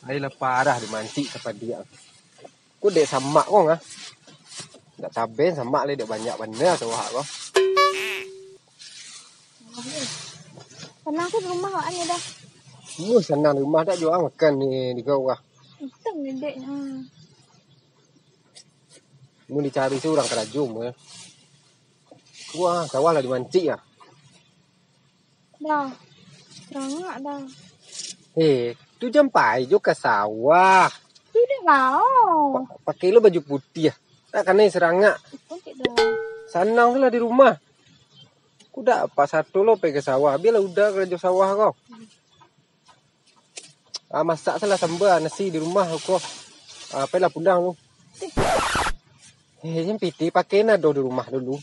Ayolah parah dimancing sampai dia. Ku dek sama kok ngah. Ndak cabe sama le dek banyak bener tuh kok. Senang sih di rumah waannya dah. Senang di rumah tak jual makan ni di kau. Hitam ni deknya. Mau dicari seorang kerajum ya. Wah, sawah lah dimancing ya. Dah. Serangak dah. Tu jampai juga ke sawah. Tidak mau. Pakai lo baju putih ya. Tak kena serangak. Tidak. Senang lah di rumah. Kuda apa satu lo pergi ke sawah. Biarlah udah kerja sawah kau. Masak salah sambal nasi di rumah kau. Apalah pundang lu. Yang piti pakai nado di rumah dulu.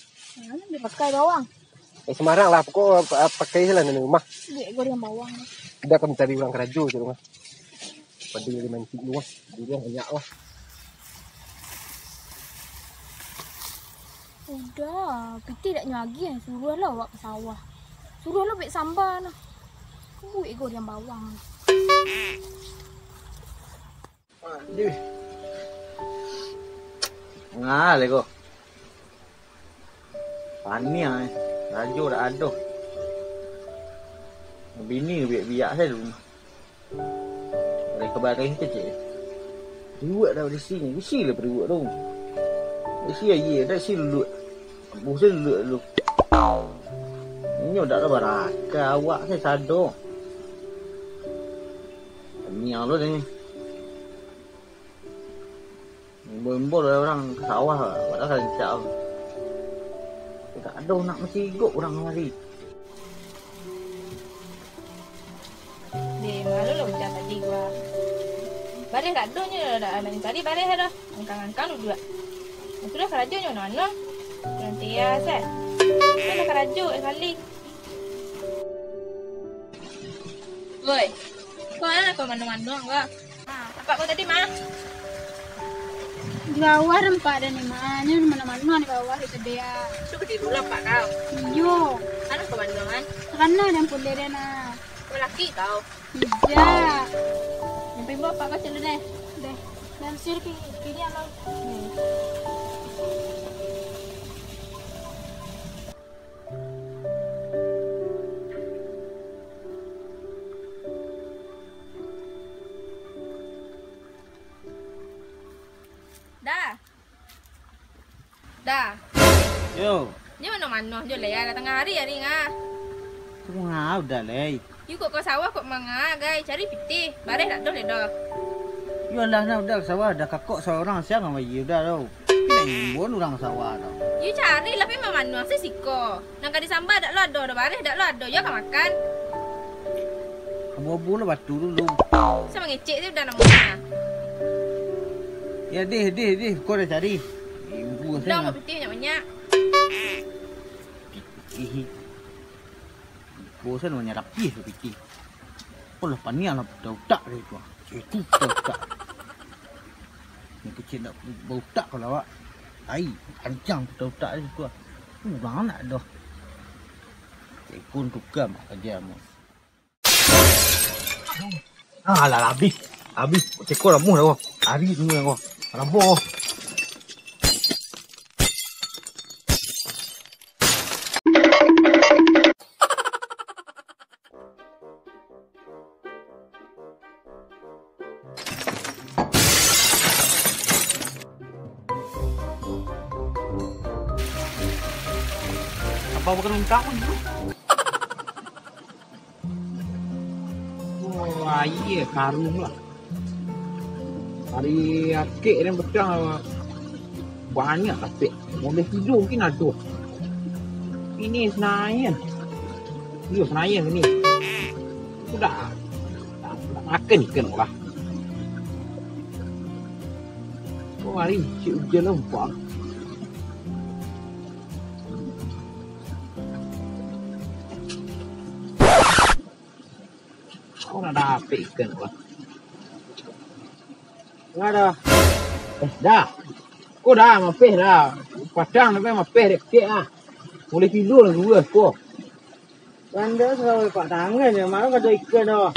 Dia pakai bawang. Semarang lah pokok pakai salah di rumah. Dia goreng bawang. Udah kan cari orang kerja di rumah. Padahal di mancing lu. Dia banyak lah. Udah, piti tak nyagi kan. Suruh lah awak ke sawah. Suruh lah bek sambal nah. Kuih goreng bawang. Aduh. Ngal ko. Pania rajo dah ada. Bini biak saya dulu. Dari kebaring kecil. Dua dah di sini. Mesti lah berdua tu. Mesti aje dah si lu. Bosan lu. Ini dah ada baraka awak saya sado. Ni lo ni. Bembol orang ke sawah, padahal kan jauh. Tak ada nak mesti ikut orang lari. Dia malu lah macam tadi gua. Bareh tak ada nya dah main tadi bareh dah. Angkang-angkang lu juga. Itu dah kerajo nya mana? Nanti ya set. Kita kerajo kali. Woi. Kau nak kau mana-mana enggak? Tempat kau tadi mana? Di bawah tempat ada nih mana mana-mana di bawah itu dia. Itu di dulu pak kau. Iyo. Mana kau bandungan? Karena yang pulih dia nak. Kau laki kau. Tidak. Yang ibu apa kau celu deh. Deh. Dan sir kini amal. Dah. Yo. Ni mana-mana je lah tengah hari ngah. Tu ngau dah leh. You kok sawah kok manga guys cari piti. Bareh tak dah dah. Yo lah dah sawah dah kakak seorang siang sama you dah tu. Pilih bon orang sawah tu. You cari lah memang mana sih siko. Nang kadi sambal dak lo ada dah bareh dak lo ada ya kan makan. Abu-abu lah batu dulu. Sama ngecek je udah namanya. Ya deh kau dah cari. Dah mau piti banyak. Bosan banyak rapi tu piti. Kalau pania lah bau tak dia tu. Itu bau tak. Yang kecil nak bau tak kalau awak. Ai, panjang bau tak dia tu. Kurang nak dah. Tekun tukam kerja mu. Lah habis. Tekun ramu dah. Hari tu dah. Ramu. Apa bukan ungkap pun? Oh, iya karung lah. Hari akik ni betul banyak tapi boleh tidur mungkin ada. Ini Senayan. Dia Senayan ni. Sudah. Tak makan ikan lah. Oh, hari cik hujan nampak. Kau nak dapat ikan lah. Nggak ada. Dah. Kau dah mapeh dah. Padang tapi mapeh dek ah. Boleh tidur lah dua kau. Anda selalu pak tangan ya, mana ada ikan dah.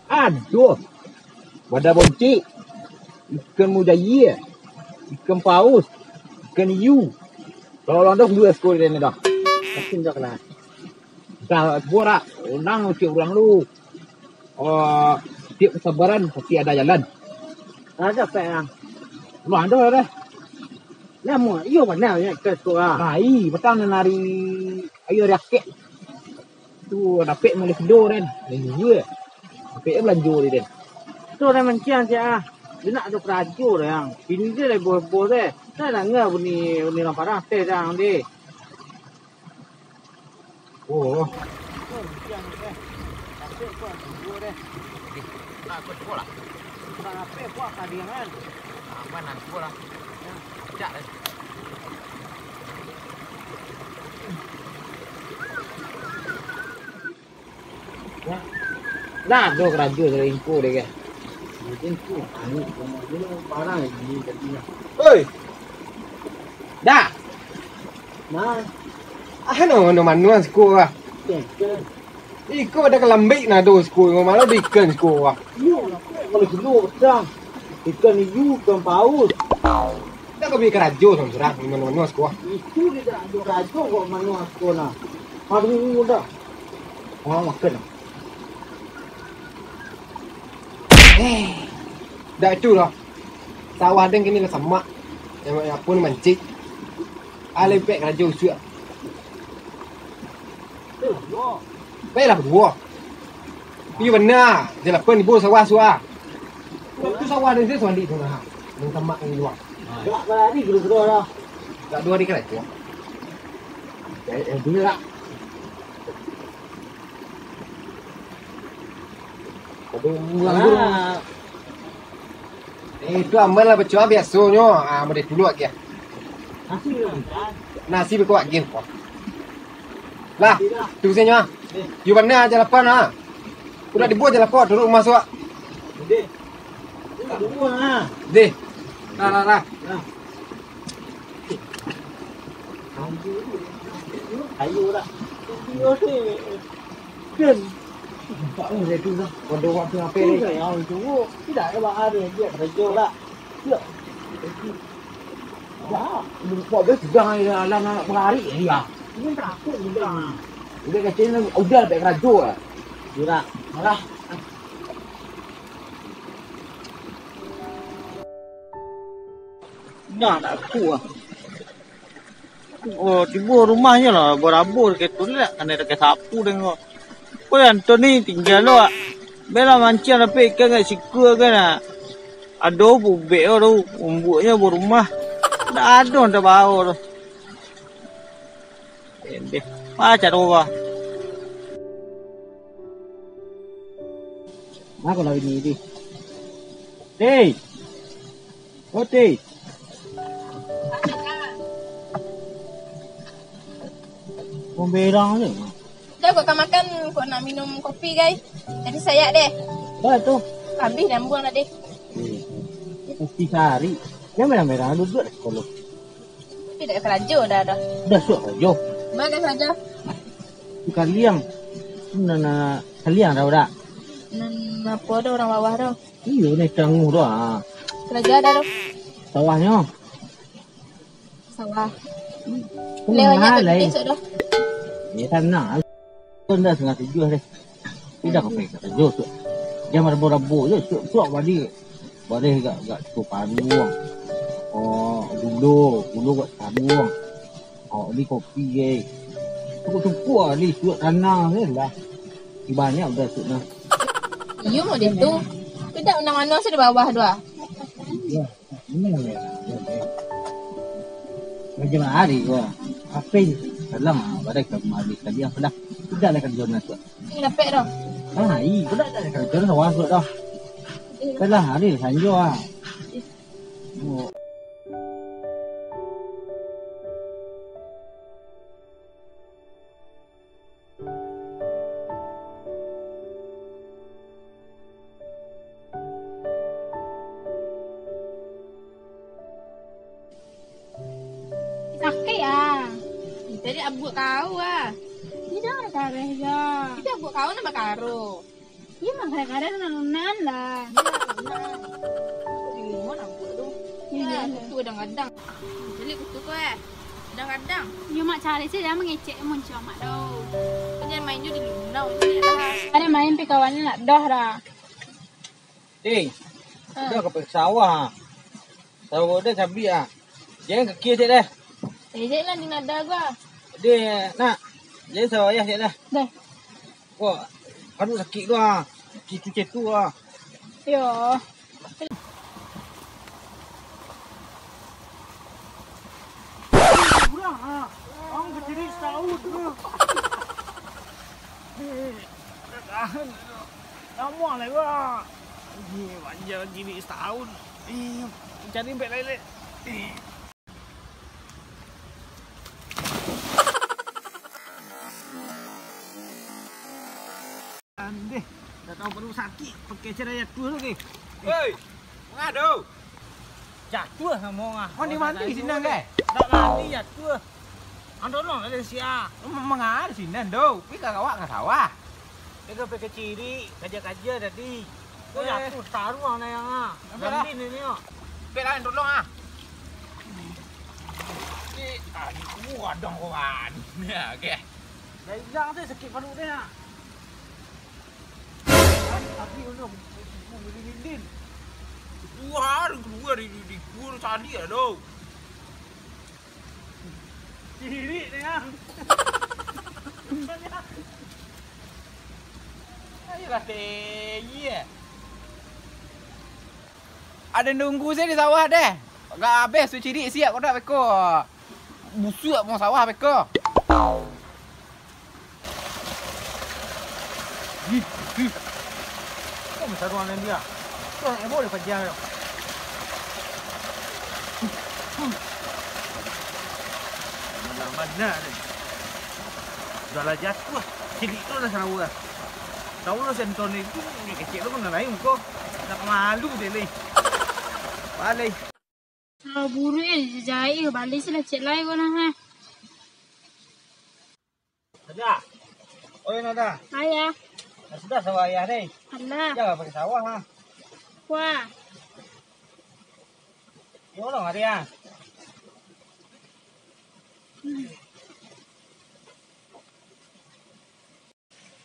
Aduh. Wadah boncik, ikan mujaya, ikan paus, ikan hiu. Kalau orang dah dua ekor ini dah. Makin dah kelas. Dah borak, orang ucap orang lu. Oh, setiap kesabaran pasti ada jalan. Ada apa yang? Lu ada dah. Lama, iyo mana ya ke sekolah? Hai, petang nari ayo raket. Tu dapat mulai kedor kan. Dan juga. Dapat belanja dia. Tu dah mencian je. Dia nak ada kerajur yang. Ini dia dah bos-bos deh. Saya dah ngah bunyi orang parah teh yang dia. Oh. Aku sekolah. Apa buat kadiangan? Mana sekolah? Jak. Dah ada kerajur dari info dia kan. Mungkin tu. Ini barang ini jadinya. Oi, Dah. Nah, no manuan sekolah. ikan. Iko ada kelambik na do sekolah, malah diken sekolah. Iyo, kalau dulu besar. Ikan hiu, ikan paus. Tak kau biar kerajo sama serang manuan sekolah. Itu dia tak ada kerajur kok mana sekolah. Hari ini dah. Orang makan. Dah itu lah. Sawah dan kini ke sama. Yang apa ni mancik. Ale pek kerajo suat. Baiklah berdua. Ini benar. Jelapan ibu sawah suah. Itu sawah dan saya suandi tu nah. Yang sama yang luar. Tak berani gerus-gerus dah. Tak dua hari kerajo. Dia lah. Tapi mulang itu aman lah bercoba biasanya. Ah, mau dulu lagi. Nasi berkuat game. Lah, tu senyum. You mana jalapan ah? Udah dibuat jalapan dulu masuk. Deh. Tak dua lah. Deh. Lah. Ayo dah. Iyo tu. Kan. Tak boleh tu dah. Pada waktu apa Ini ni? yang tunggu. Tidak ada bahaya dia kerajur lah. Ya. Dah. Buat dia sedang dalam nak berhari dia. Ini takut juga. Udah kecil ni udah baik kerajo ah. Tidak. Malah. Dah tak aku ah. Oh, tiba rumahnya lah berabur ke tu lah kan ada ke sapu tengok. Kau yang tu ni tinggal lo ah. Bela mancing tapi kan nggak sikua kan ah. Aduh bubek tu umbuknya berumah. Dah ada dah bau tu. Endeh. Macam tu apa? Aku lagi ni di. Dei. Oh dei. Kau berang je. Dah kau akan makan, kau nak minum kopi guys. Jadi saya deh. Dah tu. Habis dah buang dah deh. Mesti sehari. Yang merah-merah duduk dah sekolah. Tidak kerajo dah. Dah suap kerja. Mana saja. Kaliang. Nana kaliang dah dah. Apa ada orang bawah dah. Iyo ni tangguh dah. Kerja dah dah. Sawahnya. Sawah. Lewatnya lain. besok dah. Ya tanah. Pun dah setengah 7 dah. Tidak kau pergi kerja tu. Dia merabu-rabu je. Suap balik. Balik gak cukup panuang. Oh, gulu buat panuang. Oh, ni kopi je. Cukup-cukup ni suap tanah je lah. Banyak dah suap nah. Iyo mau dia tu. Tidak mana-mana saya di bawah dah. Ya, ini lah. Macam hari gua. Apa ini? Dalam badai kemari tadi yang sudah tidak ada kerja nak buat. Ini dapat dah. Ah, iya, sudah ada kerja nak buat dah. Kalah hari sanjo ah. Oh. Sakit ah. Jadi abuk kau ah. Ini jangan kareh ya. Jadi abuk kau nama karo. Iya mah kadang-kadang nunan lah. Di rumah nak buat tu. Ya, kutu kadang-kadang. Jadi kutu kau kadang-kadang. Yo mak cari sih dia mengecek muncul mak dah. Kau jangan main je di luar. Lah. Ada main pi kawannya nak dah dah. Ting. Dah ke sawah. Sawah dah cabi ah. Jangan ke kiri je dah. Ejek lah di nada gua. Dia nak. Jangan sawah ayah je dah. Dah. Kau aduh sakit tu ah. Cetu ah. Yo. Kurang ah. Orang berdiri setahun tu. Tahan. Lama lah gua. Panjang gini setahun. Cari beg lain. Andeh, dah tahu perlu sakit pakai cara jatuh lagi. Hei, mengadu. Jatuh sama ah. Oh, di mandi sini ke? Tak mandi jatuh. Ando no ada sia. Mengadu sini do. Pi kagak nggak sawah. Dia pakai ciri kaja-kaja tadi. Kau jatuh taruh ana yang ah. Nanti ni ah. Belain tolong ah. Ni wadang kawan. Ya, okey. Dah hilang tu sakit perut dia. Tapi untuk dinding. Keluar di gua tadi ada. Ciri dia. Ayolah teh. Ada nunggu saya di sawah deh. Gak habis tu ciri siap kau dah beko. Busuk mau sawah beko. Kau mesti ruang dia. Kau nak boleh kerja dia. Mana ni? Dah lah jatuh. Ciri tu dah salah lah. Tahu lah senton itu ni kecil tu kena lain kau. Nak malu dia ni. Balik. Kalau buru jahit balik sih lah cek lain kau nak. Ada. Oh yang ada. Ayah. Sudah sawah ayah ni. Allah. Jangan pakai sawah ha. Wah. Yo dong hari ya.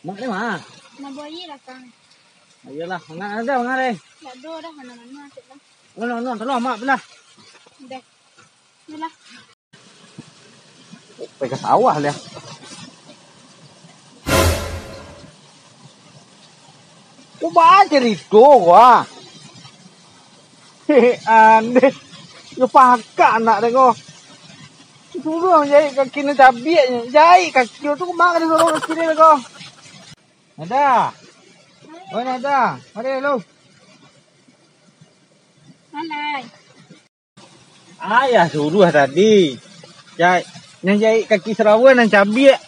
Mak ni mah. Nak bayi lah kang. Ayolah, nak ada mana deh. Tak ada dah mana-mana cek lah. Non, tolong mak belah. Dah. Inilah. Pakai sawah dia. Kau baca itu gua. Aneh. Yo pakak anak dia kau. Suruh jahit kaki ni cabiatnya. Jahit kaki tu mak dia suruh kaki dia kau. Ada. Oh, ada. Mari lu. Malai. Ayah suruh tadi. Jahit. Yang jahit kaki serawan dan cabiat.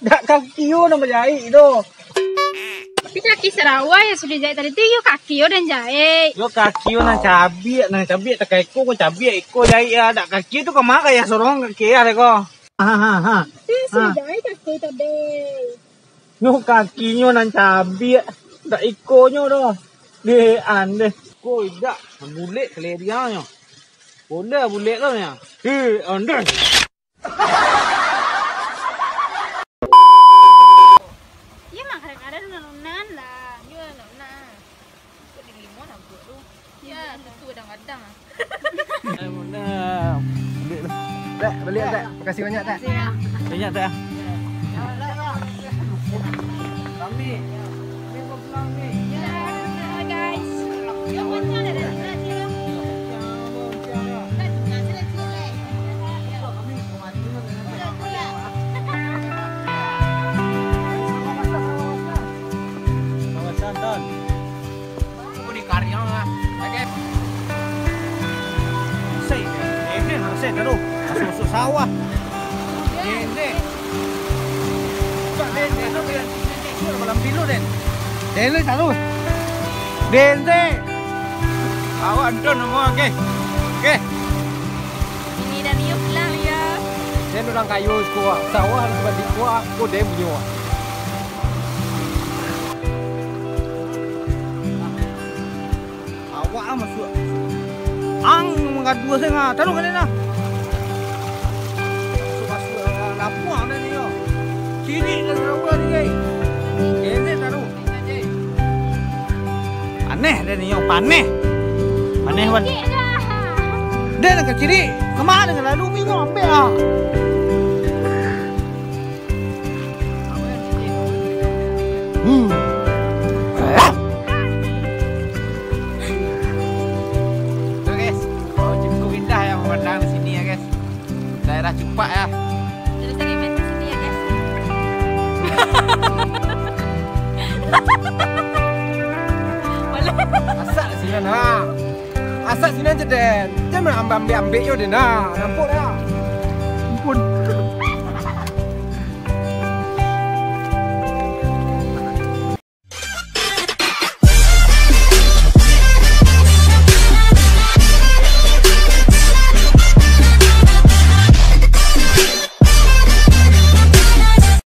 Tak kaki yo nak jahit tu. Tapi kaki Sarawak yang sudah jahit tadi tu yo kaki yo dan jahit. Yo kaki yo nang cabiat tak kaki ko cabiat iko jahit ya. Tak kaki tu kemana kaya sorong kaki ya ko. Ha. Sudah jahit kaki tadi. Yo kaki nyo nang cabiat. Tak iko nyo tu. Deh ande. Ko ida bulet kele dia nyo. Boleh bulet tu nya. Ande. Ya mak kadang-kadang nunan lah. Ya, nak. Kau di lima nak buat tu. Ya, kutu kadang-kadang. Nah, bulet tu. Tak, balik tak. Terima kasih banyak tak. Banyak tak? Kami. Ya, guys. Yo macam ada dah sini. Aku di karya lah. Okey. Saya taruh masuk sawah. Dende. Tak dende tu biar suruh malam bilu den. Dende taruh. Dende. Awak don semua okey. Okey. Ini dan yuk lah ya. Dia orang kayu kuah. Sawah harus di kuah. Aku dia punya. kat dua setengah. Taruh kan ni lah. Masuk lapuang dah ni yo. Kiri ke Sarawak ni guys. Kiri taruh. Aneh dah ni yo, paneh. Paneh wan. Dia nak ke kiri. Kemana dengan lalu ni yo ambil ah. Tuh guys, cukup indah ya memandang di sini ya guys. Daerah Cupak ya. Jadi saya main di sini ya guys. Asak sini nah. Asak sini aja Den. Jangan ambil yo Den nah. Nampak dah.